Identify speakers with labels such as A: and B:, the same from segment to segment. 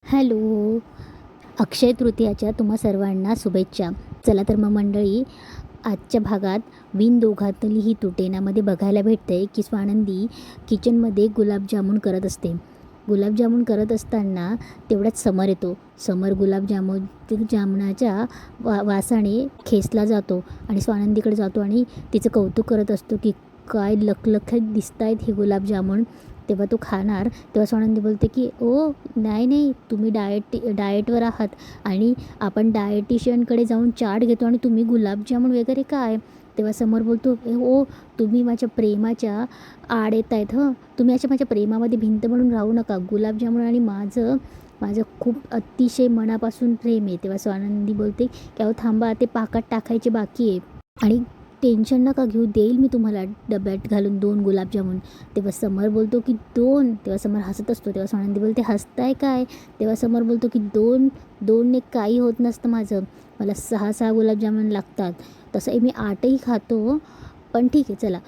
A: Hello. अक्षय तृतीयाच्या तुम्हा सर्वांना शुभेच्छा. चला तर मग मंडळी, आजच्या भागात विण दोघातली ही तुटेनामध्ये बघायला भेटते की स्वानंदी किचनमध्ये गुलाबजामुन करत असते. गुलाबजामुन करत असताना तेवढ्यात समर येतो. समर जामुनाच्या वासाने खेचला जातो आणि स्वानंदीकडे जातो आणि तिचं कौतुक करत असतो की काय लखलखीत दिसत आहेत हे गुलाबजामुन. तेव्हा तो खाणार, तेव्हा स्वानंदी बोलते की ओ नाही नाही, तुम्ही डाएटवर आहात आणि आपण डाएटिशियनकडे जाऊन चाट घेतो आणि तुम्ही गुलाबजामुन वगैरे काय. तेव्हा समोर बोलतो ओ तुम्ही माझ्या प्रेमाच्या आड येत आहेत. तुम्ही अशा माझ्या प्रेमामध्ये भिंत म्हणून राहू नका. गुलाबजामुन आणि माझं माझं खूप अतिशय मनापासून प्रेम आहे. तेव्हा स्वानंदी बोलते की अहो थांबा, ते पाकात टाकायचे बाकी आहे आणि टेन्शन नका घेऊ, देईल मी तुम्हाला डब्यात घालून 2 गुलाबजामुन. तेव्हा समर बोलतो की 2. तेव्हा समर हसत असतो. तेव्हा स्वानंदी बोलते हसताय काय. तेव्हा समर बोलतो की 2ने काही होत नसतं माझं, मला 6 गुलाबजामुन लागतात. तसंही मी 8ही खातो, पण ठीक आहे चला,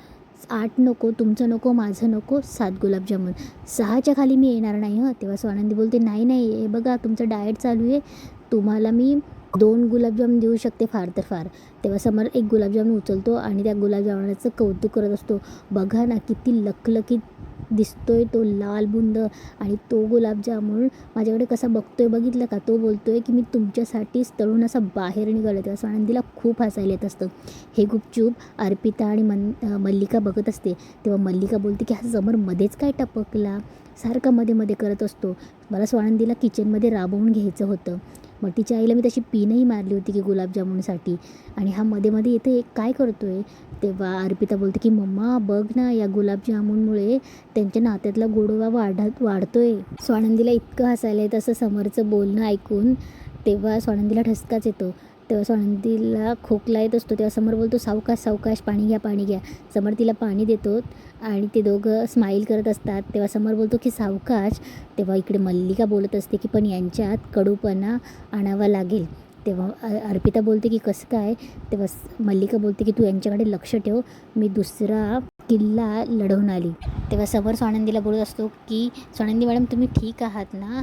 A: 8 नको, तुमचं नको, माझं नको, 7 गुलाबजामुन. 6च्या खाली मी येणार नाही. तेव्हा स्वानंदी बोलते नाही नाही, हे बघा तुमचं डाएट चालू आहे, तुम्हाला मी 2 गुलाबजामुन देऊ शकते फार तर फार. तेव्हा समर एक गुलाबजामुन उचलतो आणि त्या गुलाबजामुनाचं कौतुक करत असतो. बघा ना किती लखलखीत दिसतोय तो लाल बुंद आणि तो गुलाबजामुन माझ्याकडे कसा बघतोय बघितलं का. तो बोलतोय की मी तुमच्यासाठीच तळून असा बाहेर निघालो. तेव्हा स्वानंदीला खूप हसायला येत असतं. हे गुपचूप अर्पिता आणि मल्लिका बघत असते. तेव्हा मल्लिका बोलते की हा समर मध्येच काय टपकला, सारखा मध्ये मध्ये करत असतो. मला स्वानंदीला किचनमध्ये राबवून घ्यायचं होतं. मग तिच्या आईला मी तशी पीनही मारली होती की गुलाबजामुनसाठी, आणि हा मध्ये मध्ये येते काय करतो आहे. तेव्हा अर्पिता बोलते की मम्मा बघ ना, या गुलाबजामुनमुळे त्यांच्या नात्यातला गोडवा वाढतो आहे. स्वानंदीला इतकं हसायला येतं असं समरचं बोलणं ऐकून. तेव्हा स्वानंदीला ठसकाच येतो. तेव्हा स्वानंदीला खोकला येत असतो. तेव्हा समर बोलतो सावकाश सावकाश, पाणी घ्या पाणी घ्या. समर तिला पाणी देतो आणि ते दोघं स्माईल करत असतात. तेव्हा समर बोलतो की सावकाश. तेव्हा इकडे मल्लिका बोलत असते की पण यांच्यात कडूपणा आणावा लागेल. तेव्हा अर्पिता बोलते की कसं काय. तेव्हा मल्लिका बोलते की तू यांच्याकडे लक्ष ठेव, मी दुसरा किल्ला लढवून आली. तेव्हा समर स्वानंदीला बोलत असतो की स्वानंदी मॅडम तुम्ही ठीक आहात ना.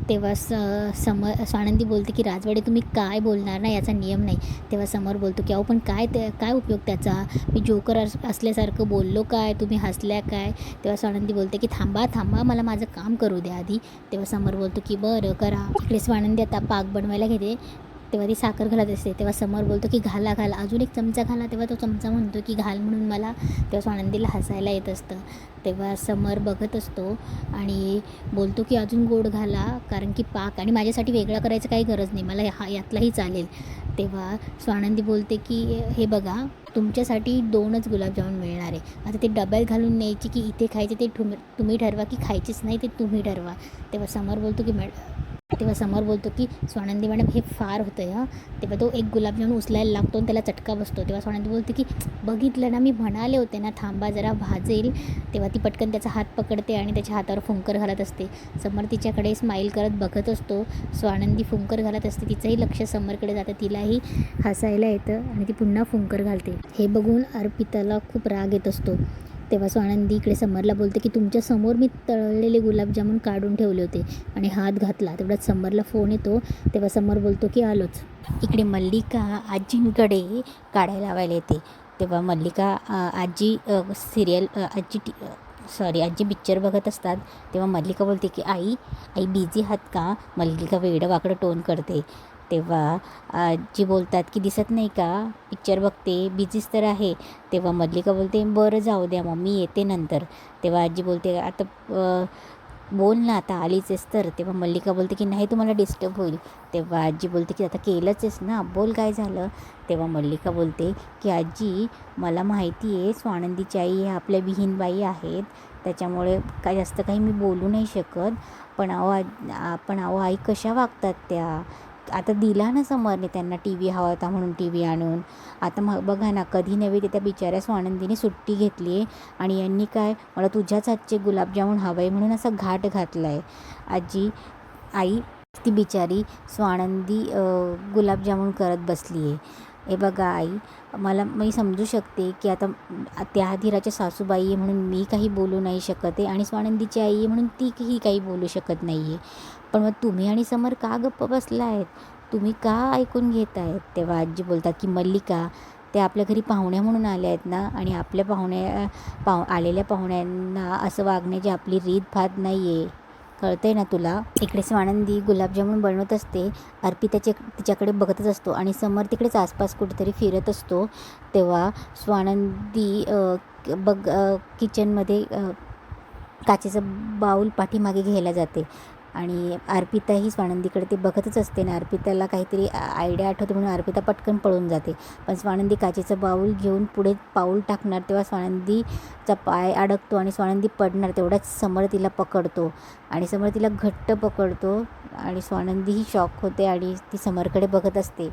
A: तेव्हा स्वानंदी बोलते की राजवाडे तुम्ही काय बोलणार ना, याचा नियम नाही. तेव्हा समर बोलतो की अहो पण काय उपयोग त्याचा, मी जोकर असल्यासारखं बोललो काय, तुम्ही हसल्या काय. तेव्हा स्वानंदी बोलते की थांबा थांबा, मला माझं काम करू द्या आधी. तेव्हा समर बोलतो की बरं करा. इकडे स्वानंदी आता पाक बनवायला घेते. तेव्हा ती साखर घालत असते. तेव्हा समर बोलतो की घाला घाला, अजून एक चमचा घाला. तेव्हा तो चमचा म्हणतो की घाल म्हणून मला. तेव्हा स्वानंदीला हसायला येत असतं. तेव्हा समर बघत असतो आणि बोलतो की अजून गोड घाला, कारण की पाक आणि माझ्यासाठी वेगळा करायचं काही गरज नाही, मला यातलाही चालेल. तेव्हा स्वानंदी बोलते की हे बघा तुमच्यासाठी 2च गुलाबजामुन मिळणार आहे. आता ते डब्यात घालून न्यायची की इथे खायचे ते तुम्ही ठरवा, की खायचीच नाही ते तुम्ही ठरवा. तेव्हा समर बोलतो की स्वानंदी मॅडम हे फार होतं आहे. तेव्हा तो एक गुलाबजामुन उचलायला लागतो आणि त्याला चटका बसतो. तेव्हा स्वानंदी बोलते की बघितलं ना, मी म्हणाले होते ना थांबा जरा भाजेल. तेव्हा ती पटकन त्याचा हात पकडते आणि त्याच्या हातावर फुंकर घालत असते. समर तिच्याकडे स्माईल करत बघत असतो. स्वानंदी फुंकर घालत असते, तिचंही लक्ष समरकडे जातं. तिलाही हसायला येतं आणि ती पुन्हा फुंकर घालते. हे बघून अर्पिताला खूप राग येत असतो. तेव्हा स्वानंदी इकडे समरला बोलते की तुमच्यासमोर मी तळलेले गुलाबजामुन काढून ठेवले होते आणि हात घातला. तेवढ्यात समरला फोन येतो. तेव्हा समर बोलतो की आलोच. इकडे मल्लिका आजींकडे काढायला लावायला येते. तेव्हा मल्लिका आजी आजी पिक्चर बघत असतात. तेव्हा मल्लिका बोलते की आई बिझी आहात का. मल्लिका वेडं वाकडं टोन करते. तेव्हा आजी बोलतात की दिसत नाही का पिक्चर बघते, बिझीच तर आहे. तेव्हा मल्लिका बोलते बरं जाऊ द्या मग मी येते नंतर. तेव्हा आजी बोलते आता बोल ना, आता आलीच आहेस तर. तेव्हा मल्लिका बोलते की नाही तुम्हाला डिस्टर्ब होईल. तेव्हा आजी बोलते की आता केलंच आहेस ना, बोल काय झालं. तेव्हा मल्लिका बोलते की आजी मला माहिती आहे स्वानंदीची आई ह्या आपल्या विहीनबाई आहेत, त्याच्यामुळे काय जास्त काही मी बोलू नाही शकत. पण अहो आई कशा वागतात त्या. आता दिला ना समरने त्यांना टी व्ही हवा होता म्हणून टी व्ही आणून. आता मग बघा ना, कधी नव्हे ते त्या बिचाऱ्या स्वानंदीने सुट्टी घेतली आहे आणि यांनी काय मला तुझ्याच हातचे गुलाबजामुन हवं आहे म्हणून असा घाट घातला आहे. आई ती बिचारी स्वानंदी गुलाबजामुन करत बसली आहे. हे बघा आई, मी समजू शकते की आता त्या धीराच्या सासूबाई आहे म्हणून मी काही बोलू नाही शकत आहे आणि स्वानंदीची आई आहे म्हणून ती काही बोलू शकत नाही आहे. पण मग तुम्ही आणि समर का गप्प बसला आहेत? तुम्ही का ऐकून घेत आहेत? तेव्हा आजी बोलतात की मल्लिका, ते आपल्या घरी पाहुण्या म्हणून आल्या आहेत ना, आणि आपल्या आलेल्या पाहुण्यांना असं वागण्याची आपली रीतभात नाही आहे, कळतंय ना तुला? इकडे स्वानंदी गुलाबजामुन बनवत असते. अर्पी तिच्याकडे बघतच असतो आणि समर तिकडेच आसपास कुठेतरी फिरत असतो. तेव्हा स्वानंदी किचनमध्ये काचेचं बाऊल पाठीमागे घ्यायला जाते आणि अर्पिताही स्वानंदीकडे ते बघतच असते ना. अर्पिताला काहीतरी आयडिया आठवते म्हणून अर्पिता पटकन पळून जाते. पण स्वानंदी काचेचं बाऊल घेऊन पुढे पाऊल टाकणार तेव्हा स्वानंदीचा पाय अडकतो आणि स्वानंदी पडणार. तेवढ्याच समर तिला पकडतो आणि समर तिला घट्ट पकडतो आणि स्वानंदीही शॉक होते आणि ती समरकडे बघत असते.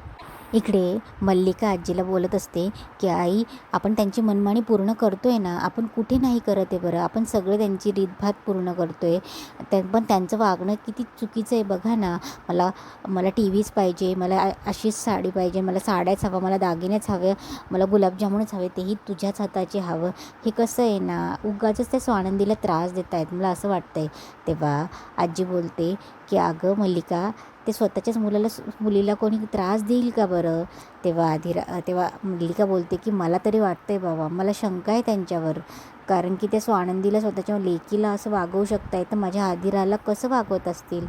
A: इकडे मल्लिका आजीला बोलत असते की आई, आपण त्यांची मनमानी पूर्ण करतो आहे ना, आपण कुठे नाही करत आहे बरं, आपण सगळे त्यांची रीतभात पूर्ण करतो आहे. पण त्यांचं वागणं किती चुकीचं आहे बघा ना. मला मला टी व्हीच पाहिजे, मला अशीच साडी पाहिजे, मला साड्याच हवं, मला दागिनेच हवे, मला गुलाबजामुनच हवे, तेही तुझ्याच हाताचे हवं. हे कसं आहे ना, उगाचच त्या स्वानंदीला त्रास देत आहेत, मला असं वाटतं आहे. तेव्हा आजी बोलते की अगं मल्लिका, ते स्वतःच्याच मुलीला कोणी त्रास देईल का बरं? तेव्हा मल्लिका बोलते की मला तरी वाटतं आहे बाबा, मला शंका आहे त्यांच्यावर, कारण की त्या स्वानंदीला स्वतःच्या लेकीला असं वागवू शकताय, तर माझ्या आदिराला कसं वागवत असतील?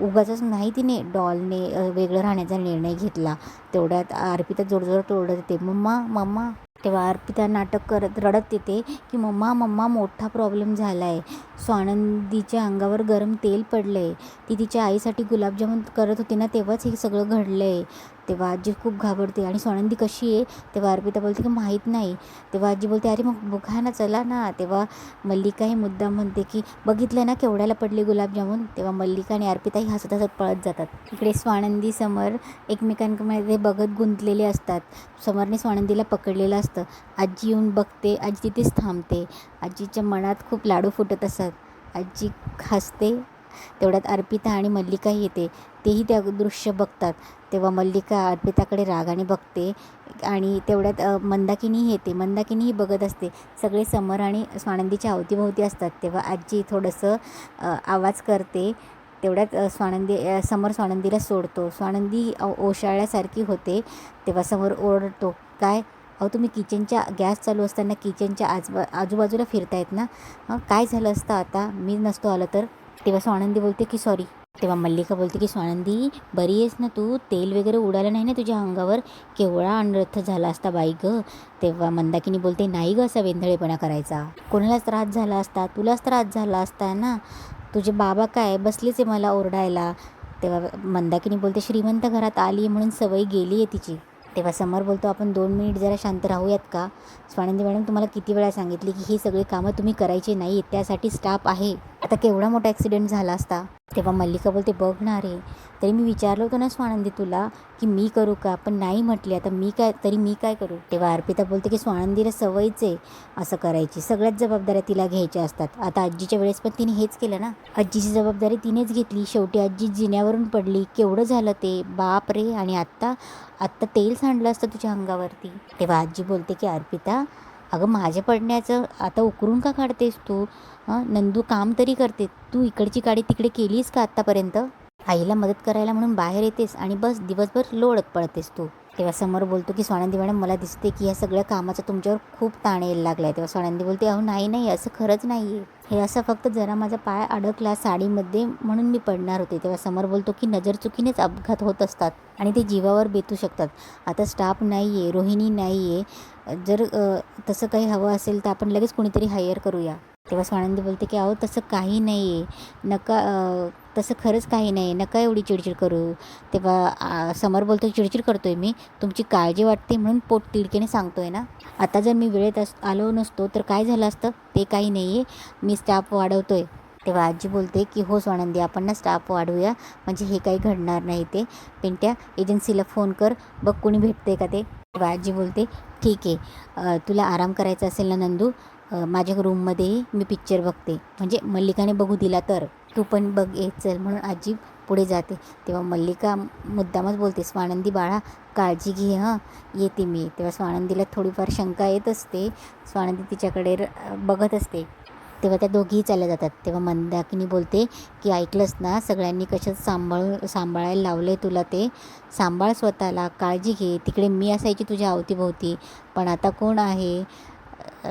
A: उगाचच नाही तिने डॉलने वेगळं राहण्याचा निर्णय घेतला. तेवढ्यात अर्पिता जोरजोरात ओरडत येते, मम्मा मम्मा. तेव्हा अर्पिता नाटक करत रडत येते की मम्मा मम्मा, मोठा प्रॉब्लेम झाला आहे, स्वानंदीच्या अंगावर गरम तेल पडलं आहे, ती तिच्या आईसाठी गुलाबजामुन करत होती ना, तेव्हाच हे सगळं घडलं आहे. तेव्हा आजी खूप घाबरते आणि स्वानंदी कशी आहे? तेव्हा अर्पिता बोलते की माहीत नाही. तेव्हा आजी बोलते अरे मग बघा ना, चला ना. तेव्हा मल्लिका ही मुद्दाम म्हणते की बघितलं ना केवढ्याला पडले गुलाबजामुन. तेव्हा मल्लिका आणि अर्पिताही हसत हसत पळत जातात. इकडे स्वानंदी समर एकमेकांमध्ये बघत गुंतलेले असतात. समरने स्वानंदीला पकडलेलं असतं. आजी येऊन बघते, आजी तिथेच थांबते. आजीच्या मनात खूप लाडू फुटत असतात. आजी हसते. तेवढ्यात अर्पिता आणि मल्लिकाही येते. तेही त्या दृश्य बघतात. तेव्हा मल्लिका अर्पिताकडे रागाने बघते आणि तेवढ्यात मंदाकिनीही येते. मंदाकिनीही बघत असते. सगळे समर आणि स्वानंदीच्या अवतीभोवती असतात. तेव्हा आजी थोडंसं आवाज करते. तेवढ्यात समर स्वानंदीला सोडतो. स्वानंदी ओशाळल्यासारखी होते. तेव्हा समर ओरडतो, काय अहो, तुम्ही किचनच्या गॅस चालू असताना किचनच्या आजूबाजूला फिरतायत ना, काय झालं असतं आता मी नसतो आलं तर? तेव्हा स्वानंदी बोलते की सॉरी. तेव्हा मल्लिका बोलते की स्वानंदी, बरी आहेस ना तू? तेल वगैरे उडालं नाही ना तुझ्या अंगावर? केवढा अनर्थ झाला असता बाई गं. तेव्हा मंदाकिनी बोलते, नाही गं असा वेंधळेपणा करायचा, कोणालाच त्रास झाला असता, तुलाच त्रास झाला असता ना. तुझे बाबा काय बसलेच आहे मला ओरडायला. तेव्हा मंदाकिनी बोलते, श्रीमंत घरात आली म्हणून सवय गेली आहे तिची. तेव्हा समर बोलतो, आपण 2 मिनिट जरा शांत राहूयात का? स्वानंदी मॅडम, तुम्हाला किती वेळा सांगितली की ही सगळी कामं तुम्ही करायची नाही, त्यासाठी स्टाफ आहे. आता केवढा मोठा ॲक्सिडेंट झाला असता. तेव्हा मल्लिका बोलते, बघ ना रे, तरी मी विचारलं होतं ना स्वानंदी तुला की मी करू का, पण नाही म्हटली. आता मी काय करू? तेव्हा अर्पिता बोलते की स्वानंदीला सवयच आहे असं करायची, सगळ्याच जबाबदाऱ्या तिला घ्यायच्या असतात. आता आजीच्या वेळेस पण तिने हेच केलं ना, आजीची जबाबदारी तिनेच घेतली. शेवटी आजी जिन्यावरून पडली, केवढं झालं ते, बाप रे. आणि आत्ता तेल सांडलं असतं तुझ्या अंगावरती. तेव्हा आजी बोलते की अर्पिता, अगं माझ्या पडण्याचं आता उकरून का काढतेस तू? नंदू काम तरी करते, तू इकडची गाडी तिकडे केलीस का आत्तापर्यंत? आईला मदत करायला म्हणून बाहेर येतेस आणि बस दिवसभर लोळत पडतेस तू. तेव्हा समोर बोलतो की स्वानंदी मॅडम, मला दिसते की ह्या सगळ्या कामाचा तुमच्यावर खूप ताण यायला लागला आहे. तेव्हा स्वानंदी बोलते, अहो नाही असं खरंच नाही आहे, हे असं फक्त जरा माझा पाय अडकला साडीमध्ये म्हणून मी पडणार होते. तेव्हा समोर बोलतो की नजर चुकीनेच अपघात होत असतात आणि ते जीवावर बेतू शकतात. आता स्टाफ नाही आहे, रोहिणी नाही आहे, जर तसं काही हवं असेल तर आपण लगेच कोणीतरी हायर करूया. तेव्हा स्वानंदी बोलते की अहो तसं काही नाही आहे, नका, तसं खरंच काही नाही, नका एवढी चिडचिड करू. तेव्हा समर बोलतो, चिडचिड करतोय मी? तुमची काळजी वाटते म्हणून पोट तिडकीने सांगतोय ना. आता जर मी वेळेत आलो नसतो तर काय झालं असतं? ते काही नाही आहे, मी स्टाफ वाढवतोय. तेव्हा आजी बोलते की हो स्वानंदी, आपण ना स्टाफ वाढवूया, म्हणजे हे काही घडणार नाही. ते पिंट्या, एजन्सीला फोन कर, बघ कोणी भेटते का ते. तेव्हा आजी बोलते, ठीक आहे, तुला आराम करायचा असेल ना नंदू, माझ्या रूममध्ये मी पिक्चर बघते, म्हणजे मल्लिकाने बघू दिला तर, तू पण बघ चल. म्हणून आजी पुढे जाते. तेव्हा मल्लिका मुद्दामच बोलते, स्वानंदी बाळा काळजी घे, येते मी. तेव्हा स्वानंदीला थोडीफार शंका येत असते. स्वानंदी तिच्याकडे बघत असते. तेव्हा त्या दोघीही चालल्या जातात. तेव्हा मंदाकिनी बोलते की ऐकलंस ना, सगळ्यांनी कशा सांभाळायला लावलं आहे तुला, ते सांभाळ स्वतःला, काळजी घे. तिकडे मी असायची तुझ्या अवतीभोवती, पण आता कोण आहे,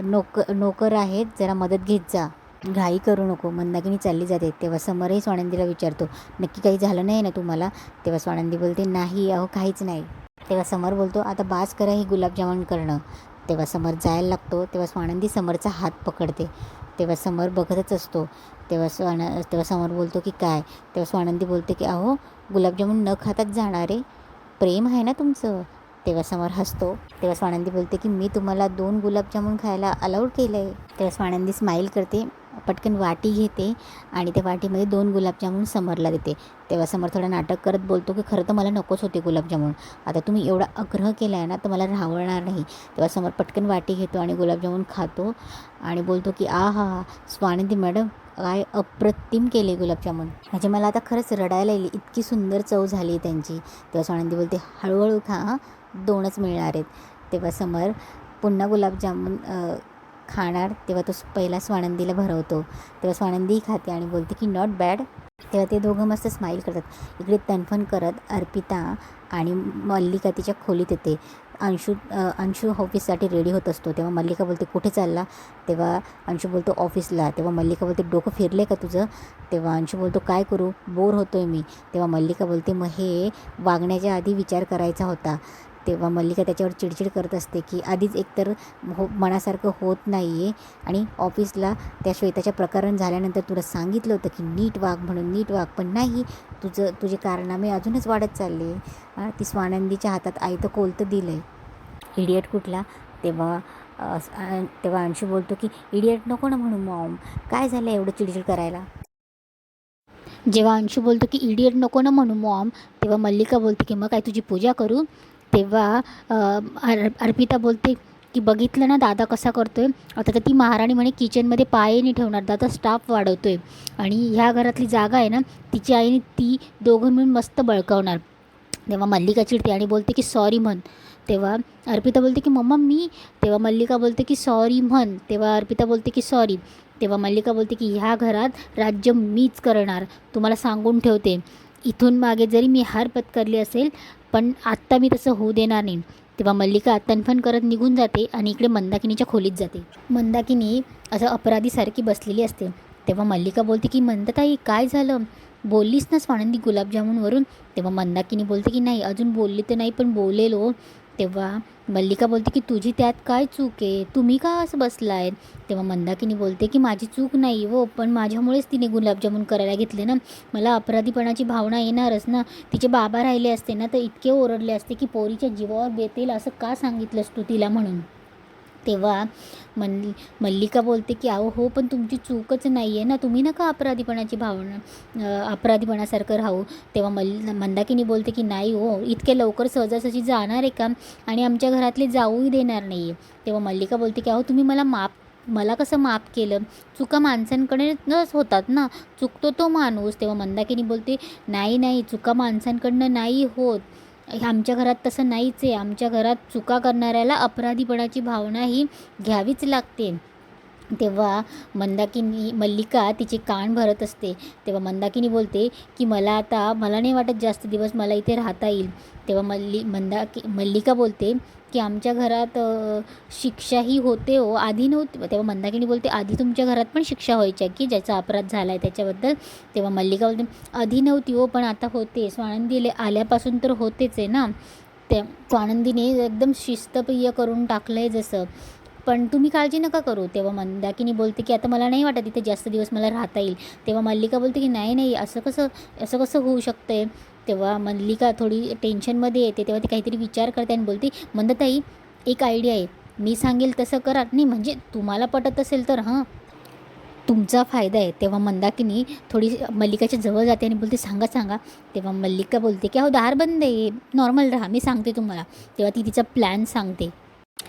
A: नोकर आहेत, जरा मदत घेत जा, घाई करू नको. मंदाकिनी चालली जाते. तेव्हा समरही स्वानंदीला विचारतो, नक्की काही झालं नाही ना तुम्हाला? तेव्हा स्वानंदी बोलते, नाही अहो, काहीच नाही. तेव्हा समर बोलतो, आता बास करा ही गुलाबजामुन करणं. तेव्हा समर जायला लागतो. तेव्हा स्वानंदी समरचा हात पकडते. तेव्हा समर बघतच असतो. तेव्हा समर बोलतो की काय? तेव्हा स्वानंदी बोलते की अहो, गुलाबजामुन न खाताच जाणार आहे, प्रेम आहे ना तुमचं? तेव्हा समर हसतो. तेव्हा स्वानंदी बोलते की मी तुम्हाला 2 गुलाबजामुन खायला अलाउड केलं आहे. तेव्हा स्वानंदी स्माईल करते, पटकन वाटी घेते आणि त्या वाटीमध्ये 2 गुलाबजामुन समरला देते. तेव्हा समर थोडं नाटक करत बोलतो की खरं तर मला नकोच होते गुलाबजामुन, आता तुम्ही एवढा आग्रह केला आहे ना, तर मला राहवणार नाही. तेव्हा समर पटकन वाटी घेतो आणि गुलाबजामुन खातो आणि बोलतो की हा स्वानंदी मॅडम, काय अप्रतिम केले गुलाबजामुन, म्हणजे मला आता खरंच रडायला येईल, इतकी सुंदर चव झाली आहे त्यांची. तेव्हा स्वानंदी बोलते, हळूहळू खा, 2च मिळणार आहेत. तेव्हा समर पुन्हा गुलाबजामुन खाणार. तेव्हा तो पहिला स्वानंदीला भरवतो. तेव्हा स्वानंदीही खाते आणि बोलते की नॉट बॅड. तेव्हा ते दोघं मस्त स्माईल करतात. इकडे तणफण करत अर्पिता आणि मल्लिका तिच्या खोलीत येते. अंशू ऑफिससाठी रेडी होत असतो. तेव्हा मल्लिका बोलते, कुठे चालला? तेव्हा अंशू बोलतो, ऑफिसला. तेव्हा मल्लिका बोलते, डोकं फिरले का तुझं? तेव्हा अंशू बोलतो, काय करू, बोर होतो आहे मी. तेव्हा मल्लिका बोलते, मग हे वागण्याच्या आधी विचार करायचा होता. तेव्हा मल्लिका त्याच्यावर चिडचिड करत असते की आधीच एकतर मनासारखं होत नाही आहे, आणि ऑफिसला त्या श्वेताच्या प्रकरण झाल्यानंतर तुला सांगितलं होतं की नीट वाग म्हणून, नीट वाग, पण नाही, तुझे कारनामे अजूनच वाढत चालले. ती स्वानंदीच्या हातात आयतं कोलतं दिलं आहे, इडियट कुठला. तेव्हा अंशू बोलतो की इडियट नको ना म्हणू मॉम, काय झालं एवढं चिडचिड करायला. जेव्हा अंशू बोलतो की इडियट नको ना म्हणू मॉम, तेव्हा मल्लिका बोलते की मग काय तुझी पूजा करू. तेव्हा अर्पिता बोलते की बघितलं ना दादा कसा करतो आहे, आता तर ती महाराणी म्हणे किचनमध्ये पाय नाही ठेवणार, दादा स्टाफ वाढवतो आहे, आणि ह्या घरातली जागा आहे ना तिची आईने ती दोघं मिळून मस्त बळकावणार. तेव्हा मल्लिका चिडते आणि बोलते की सॉरी म्हण. तेव्हा अर्पिता बोलते की मम्मा मी. तेव्हा मल्लिका बोलते की सॉरी म्हण. तेव्हा अर्पिता बोलते की सॉरी. तेव्हा मल्लिका बोलते की ह्या घरात राज्य मीच करणार, तुम्हाला सांगून ठेवते. इथून मागे जरी मी हार पत्करली असेल, पण आत्ता मी तसं होऊ देणार नाही. तेव्हा मल्लिका तणफण करत निघून जाते आणि इकडे मंदाकिनीच्या खोलीत जाते. मंदाकिनी असं अपराधीसारखी बसलेली असते. तेव्हा मल्लिका बोलते की मंदाताई काय झालं, बोललीस ना स्वानंदी गुलाबजामुनवरून. तेव्हा मंदाकिनी बोलते की नाही अजून बोलली तर नाही, पण बोलेल हो. तेव्हा मल्लिका बोलते की तुझी त्यात काय चूक आहे, तुम्ही का असं बसला आहे. तेव्हा मंदाकिनी बोलते की माझी चूक नाही हो, पण माझ्यामुळेच तिने गुलाबजामुन करायला घेतले ना, मला अपराधीपणाची भावना येणारच ना. तिचे बाबा राहिले असते ना तर इतके ओरडले असते की पोरीच्या जीवावर बेतेल असं का सांगितलंस तू तिला म्हणून. तेव्हा मल्लिका बोलते की अहो हो, पण तुमची चूकच नाही आहे ना, तुम्ही नका अपराधीपणाची भावना अपराधीपणासारखं राहू. तेव्हा मंदाकिनी बोलते की नाही हो, इतक्या लवकर सहजासहजी जाणार आहे का, आणि आमच्या घरातले जाऊही देणार नाही आहे. तेव्हा मल्लिका बोलते की अहो तुम्ही मला कसं माफ केलं, चुका माणसांकडूनच होतात ना, चुकतो तो माणूस. तेव्हा मंदाकिनी बोलते नाही, चुका माणसांकडनं नाही होत, आमच्या घरात तसं नाहीच आहे, आमच्या घरात चुका करणाऱ्याला अपराधीपणाची भावना ही घ्यावीच लागते. तेव्हा मल्लिका तिचे कान भरत असते. तेव्हा मंदाकिनी बोलते की मला नाही वाटत जास्त दिवस मला इथे राहता येईल. तेव्हा मल्लिका बोलते की आमच्या घरात शिक्षाही होते हो, आधी नव्हती. तेव्हा मंदाकिनी बोलते आधी तुमच्या घरात पण शिक्षा व्हायच्या की ज्याचा अपराध झाला आहे त्याच्याबद्दल. तेव्हा मल्लिका बोलते आधी नव्हती हो, पण आता होते, स्वानंदी आल्यापासून तर होतेच आहे ना. ते स्वानंदीने एकदम शिस्तप्रिय करून टाकलं आहे जसं, पण तुम्ही काळजी नका करू. तेव्हा मंदाकिनी बोलते की आता मला नाही वाटत इथे जास्त दिवस मला राहता येईल. तेव्हा मल्लिका बोलते की नाही असं कसं होऊ शकतं आहे. तेव्हा मल्लिका थोडी टेन्शनमध्ये येते. तेव्हा ती काहीतरी विचार करते आणि बोलते मंदाताई एक आयडिया आहे, मी सांगेल तसं करा, नाही म्हणजे तुम्हाला पटत असेल तर तुमचा फायदा आहे. तेव्हा मंदाकिनी थोडी मल्लिकाच्या जवळ जाते आणि बोलते सांगा. तेव्हा मल्लिका बोलते की अहो दार बंद आहे, नॉर्मल राहा, मी सांगते तुम्हाला. तेव्हा ती तिचा प्लॅन सांगते.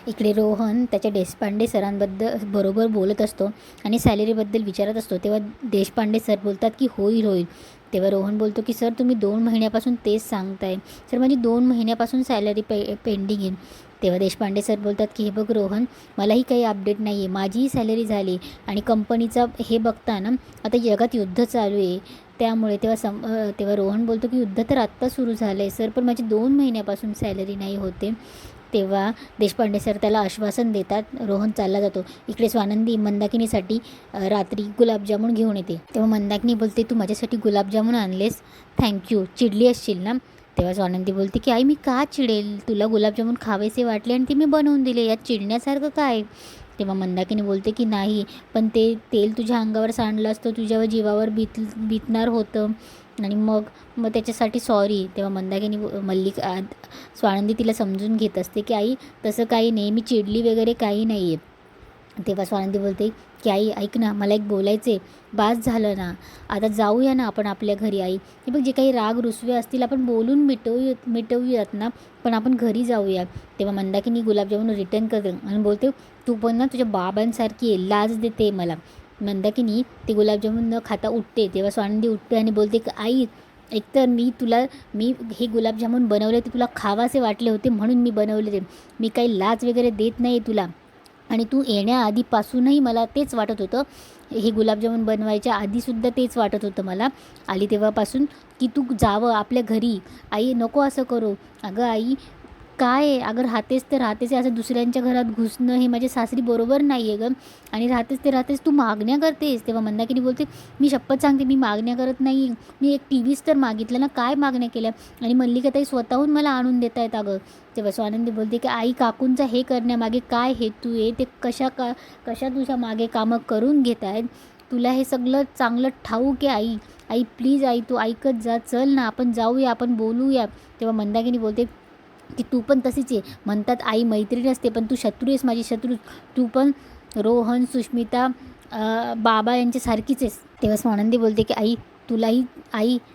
A: इकडे रोहन त्याच्या देशपांडे सरांबद्दल बरोबर बोलत असतो आणि सॅलरीबद्दल विचारत असतो. तेव्हा देशपांडे सर बोलतात की होईल. तेव्हा रोहन बोलतो की सर तुम्ही 2 महिन्यापासून तेच सांगताय. सर माझी 2 महिन्यापासून सॅलरी पेंडिंग आहे. तेव्हा देशपांडे सर बोलतात की हे बघ रोहन, मलाही काही अपडेट नाही आहे, माझीही सॅलरी झाली आणि कंपनीचा हे बघता ना आता जगात युद्ध चालू आहे, त्यामुळे तेव्हा रोहन बोलतो की युद्ध तर आत्ता सुरू झालं आहे सर, पण माझी 2 महिन्यापासून सॅलरी नाही होते. तेव्हा देशपांडे सर त्याला आश्वासन देतात. रोहन चालला जातो. इकडे स्वानंदी मंदाकिनीसाठी रात्री गुलाबजामुन घेऊन येते. तेव्हा मंदाकिनी बोलते, तू माझ्यासाठी गुलाबजामुन आणलेस, थँक्यू. चिडली असशील ना? तेव्हा स्वानंदी बोलते की आई मी का चिडेल, तुला गुलाबजामुन खावेसे वाटले आणि ते मी बनवून दिले, यात चिडण्यासारखं काय? तेव्हा मंदाकिनी बोलते की नाही, पण ते तेल तुझ्या अंगावर सांडलं असतं, तुझ्यावर जीवावर बीतणार होतं आणि मग मग त्याच्यासाठी सॉरी. तेव्हा मंदाकिनी स्वानंदी तिला समजून घेत असते की आई तसं काही नाही, मी चिडली वगैरे काही नाही आहे. तेव्हा स्वानंदी बोलते की आई ऐक ना, मला एक बोलायचे, बास झालं ना, आता जाऊया ना आपण आपल्या घरी. आई हे बघ, जे काही राग रुसवे असतील आपण बोलून मिटवूयात ना, पण आपण घरी जाऊया. तेव्हा मंदाकिनी गुलाबजामुन रिटर्न करते आणि बोलते तू पण ना तुझ्या बाबांसारखी आहे, लाज देते मला. मंदाकिनी ते गुलाबजामुन न खाता उठते. तेव्हा स्वानंदी उठते आणि बोलते की आई एकतर मी हे गुलाबजामुन बनवले ते तुला खावासे वाटले होते म्हणून मी बनवले ते, मी काही लाच वगैरे देत नाही तुला. आणि तू येण्याआधीपासूनही मला तेच वाटत होतं, हे गुलाबजामुन बनवायच्या आधीसुद्धा तेच वाटत होतं मला, आली तेव्हापासून, की तू जावं आपल्या घरी. आई नको असं करू. अगं आई काय आहे, अगं राहतेच तर राहतेच आहे, असं दुसऱ्यांच्या घरात घुसणं हे माझ्या सासरी बरोबर नाही आहे गं. आणि राहतेच तू मागण्या करतेस. तेव्हा मंदाकिनी बोलते मी शपथ सांगते मी मागण्या करत नाही, मी एक टी व्हीच तर मागितलं ना, काय मागण्या केल्या? आणि मल्लिकाताई स्वतःहून मला आणून देत आहेत अगं. तेव्हा स्वानंदी बोलते की आई काकूंचा हे करण्यामागे काय हेतू आहे, ते कशा तुझ्या मागे कामं करून घेत आहेत, तुला हे सगळं चांगलं ठाऊक आहे आई. आई प्लीज आई तू ऐकत जा, चल ना आपण जाऊया, आपण बोलूया. तेव्हा मंदाकिनी बोलते की तू पण तशीच आहे, म्हणतात आई मैत्रीण असते पण तू शत्रू आहेस, माझी शत्रू. तू पण रोहन, सुष्मिता, बाबा यांच्यासारखीच आहेस. तेव्हा स्वानंदी बोलते की आई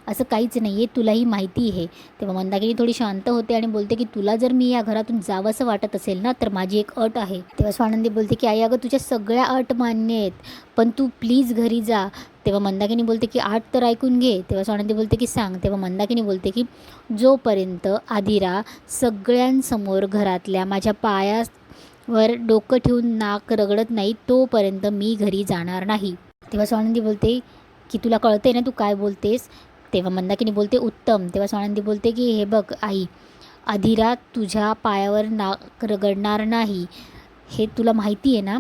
A: असं काहीच नाही आहे, तुलाही माहिती आहे. तेव्हा मंदाकिनी थोडी शांत होते आणि बोलते की तुला जर मी या घरातून जावंसं वाटत असेल ना, तर माझी एक अट आहे. तेव्हा स्वानंदी बोलते की आई अगं तुझ्या सगळ्या अट मान्य आहेत, पण तू प्लीज घरी जा. तेव्हा मंदाकिनी बोलते की अट तर ऐकून घे. तेव्हा स्वानंदी बोलते की सांग. तेव्हा मंदाकिनी बोलते की जोपर्यंत आधिरा सगळ्यांसमोर घरातल्या माझ्या पायावर डोकं ठेवून नाक रगडत नाही, तोपर्यंत मी घरी जाणार नाही. तेव्हा स्वानंदी बोलते की तुला कळते ना तू काय बोलतेस? तेव्हा मंदाकिनी बोलते उत्तम. तेव्हा स्वानंदी बोलते की हे बघ आई, आधिरा तुझ्या पायावर नाक रगडणार नाही, हे तुला माहिती आहे ना,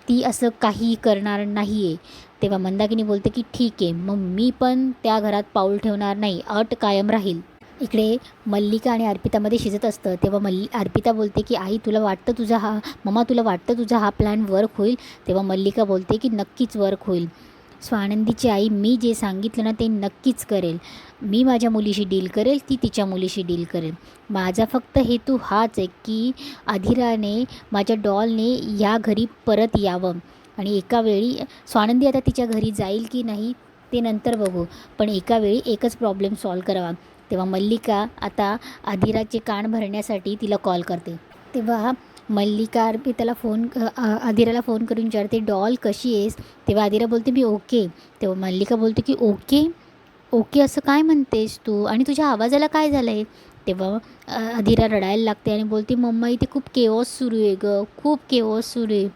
A: ती असं काही करणार नाही आहे. तेव्हा मंदाकिनी बोलते की ठीक आहे, मग मी पण त्या घरात पाऊल ठेवणार नाही, अट कायम राहील. इकडे मल्लिका आणि अर्पितामध्ये शिजत असतं. तेव्हा अर्पिता बोलते की आई तुला वाटतं तुझा हा प्लॅन वर्क होईल? तेव्हा मल्लिका बोलते की नक्कीच वर्क होईल स्वानंदीची आई, मी जे सांगितलं ना ते नक्कीच करेल. मी माझ्या मुलीशी डील करेल, ती तिच्या मुलीशी डील करेल. माझा फक्त हेतू हाच आहे की आधिराने, माझ्या डॉलने या घरी परत यावं. आणि एका वेळी स्वानंदी आता तिच्या घरी जाईल की नाही ते नंतर बघू, पण एका वेळी एकच प्रॉब्लेम सॉल्व करावा. तेव्हा मल्लिका आता आधिराचे कान भरण्यासाठी तिला कॉल करते. तेव्हा मल्लिका आधिराला फोन करून विचारते डॉल कशी आहेस? तेव्हा आधिरा बोलते मी ओके. तेव्हा मल्लिका बोलते की ओके असं काय म्हणतेस तू, आणि तुझ्या आवाजाला काय झालं आहे? तेव्हा आधिरा रडायला लागते आणि बोलते मम्मा इथे खूप केओस सुरू आहे गं, खूप केओस सुरू आहे.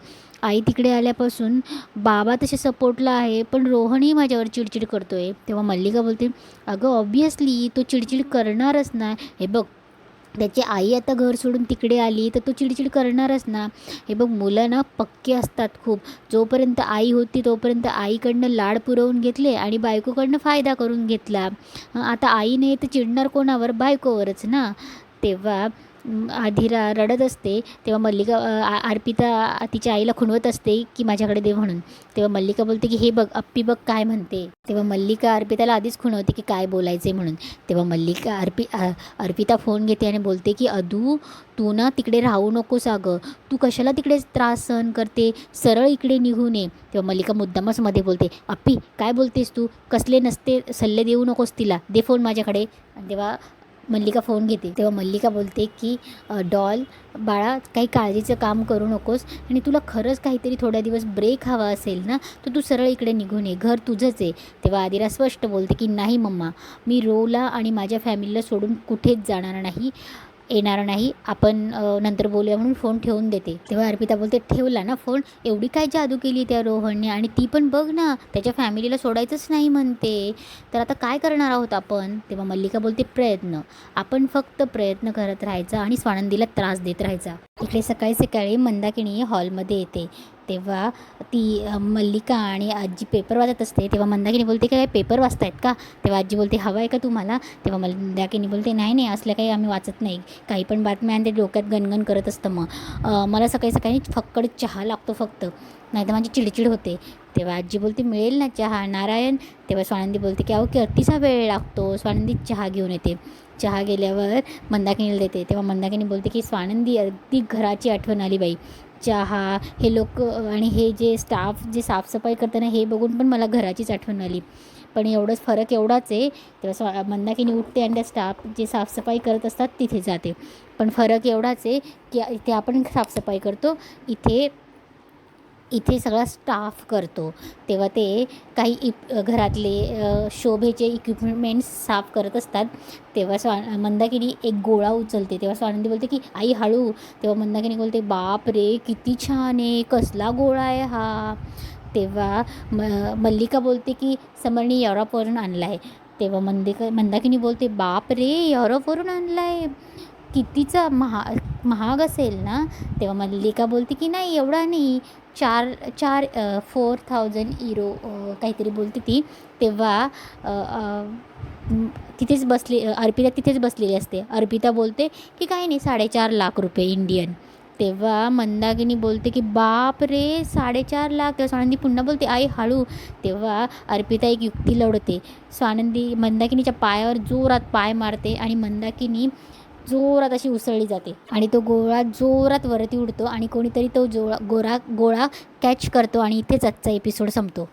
A: आई तिकडे आल्यापासून बाबा तसे सपोर्टला आहे, पण रोहनही माझ्यावर चिडचिड करतो आहे. तेव्हा मल्लिका बोलते अगं ऑब्व्हियसली तो चिडचिड करणारच ना, हे बघ त्याची आई आता घर सोडून तिकडे आली तर तो चिडचिड करणारच ना. हे बघ मुलं ना पक्के असतात खूप, जोपर्यंत आई होती तोपर्यंत आईकडनं लाड पुरवून घेतले आणि बायकोकडनं फायदा करून घेतला. आता आई नाही तर चिडणार कोणावर? बायकोवरच ना. तेव्हा आधिरा रडत असते. तेव्हा अर्पिता तिच्या आईला खुणवत असते की माझ्याकडे दे म्हणून. तेव्हा मल्लिका बोलते की हे बघ अप्पी बघ काय म्हणते. तेव्हा मल्लिका अर्पिताला आधीच खुणवते की काय बोलायचे म्हणून. तेव्हा अर्पिता फोन घेते आणि बोलते की अदू तू ना तिकडे राहू नकोस अगं, तू कशाला तिकडे त्रास सहन करते, सरळ इकडे निघून ये. तेव्हा मल्लिका मुद्दामच मध्ये बोलते अप्पी काय बोलतेस तू, कसले नसते सल्ले देऊ नकोस तिला, दे फोन माझ्याकडे. आणि तेव्हा मल्लिका फोन घेते. तेव्हा मल्लिका बोलते की डॉल बाळा काही काळजीचं काम करू नकोस, आणि तुला खरंच काहीतरी थोड्या दिवस ब्रेक हवा असेल ना तर तू सरळ इकडे निघून ये, घर तुझंच आहे. तेव्हा आधिरा स्पष्ट बोलते की नाही मम्मा, मी रोला आणि माझ्या फॅमिलीला सोडून कुठेच जाणार नाही. येणार नाही, आपण नंतर बोलूया म्हणून फोन ठेवून देते. तेव्हा अर्पिता बोलते, ठेवला ना फोन, एवढी काय जादू केली त्या रोहनने, आणि ती पण बघ ना त्याच्या फॅमिलीला सोडायचंच नाही म्हणते, तर आता काय करणार आहोत आपण. तेव्हा मल्लिका बोलते, प्रयत्न, आपण फक्त प्रयत्न करत राहायचा आणि स्वानंदीला त्रास देत राहायचा. इकडे सकाळी सकाळी मंदाकिनी हॉलमध्ये येते. तेव्हा ती मल्लिका आणि आजी पेपर वाचत असते. तेव्हा मंदाकिनी बोलते, काय पेपर वाचतायत का. तेव्हा आजी बोलते, हवं आहे का तुम्हाला. तेव्हा मंदाकिनी बोलते, नाही नाही, असल्या काही आम्ही वाचत नाही, काही पण बातम्या आणि ते डोक्यात गणगण करत असतं. मग मला सकाळी सकाळी फक्कड चहा लागतो फक्त, नाही तर माझी चिडचिड होते. तेव्हा आजी बोलते, मिळेल ना चहा नारायण. तेव्हा स्वानंदी बोलते की अहो कितीसा वेळ लागतो. स्वानंदी चहा घेऊन येते. चहा गेल्यावर मंदाकिनीला देते. तेव्हा मंदाकिनी बोलते की स्वानंदी, अगदी घराची आठवण आली बाई. चहा, हे लोक आणि हे जे स्टाफ जे साफसफाई करताना हे बघून पण मला घराचीच आठवण आली. पण एवढंच फरक एवढाच आहे. तेव्हा मंदाकिनी उठते आणि त्या स्टाफ जे साफसफाई करत असतात तिथे जाते. पण फरक एवढाच आहे की इथे आपण साफसफाई करतो, इथे सगळा स्टाफ करतो. तेव्हा ते काही घरातले शोभेचे इक्विपमेंट्स साफ करत असतात. तेव्हा मंदाकिनी एक गोळा उचलते. तेव्हा स्वानंदी बोलते की आई हळू. तेव्हा मंदाकिनी बोलते, बाप रे किती छान आहे, कसला गोळा आहे हा. तेव्हा मल्लिका बोलते की समरनी युरोपवरून आणला आहे. तेव्हा मंदाकिनी बोलते, बाप रे युरोपवरून आणला आहे, कितीचा महाग असेल ना. तेव्हा मल्लिका बोलते की नाही एवढा नाही, 4,000 युरो काहीतरी बोलते ती. तेव्हा तिथेच अर्पिता तिथेच बसलेली असते. अर्पिता बोलते की काही नाही, 4.5 लाख रुपये इंडियन. तेव्हा मंदाकिनी बोलते की बाप रे 4.5 लाख. तेव्हा स्वानंदी पुन्हा बोलते, आई हळू. तेव्हा अर्पिता एक युक्ती लढवते. मंदाकिनीच्या पायावर जोरात पाय मारते आणि मंदाकिनी जोरात अशी उसळली जाते आणि तो गोळा जोरात वरती उडतो आणि कोणीतरी तो गोळा कॅच करतो आणि इथेच आजचा एपिसोड संपतो.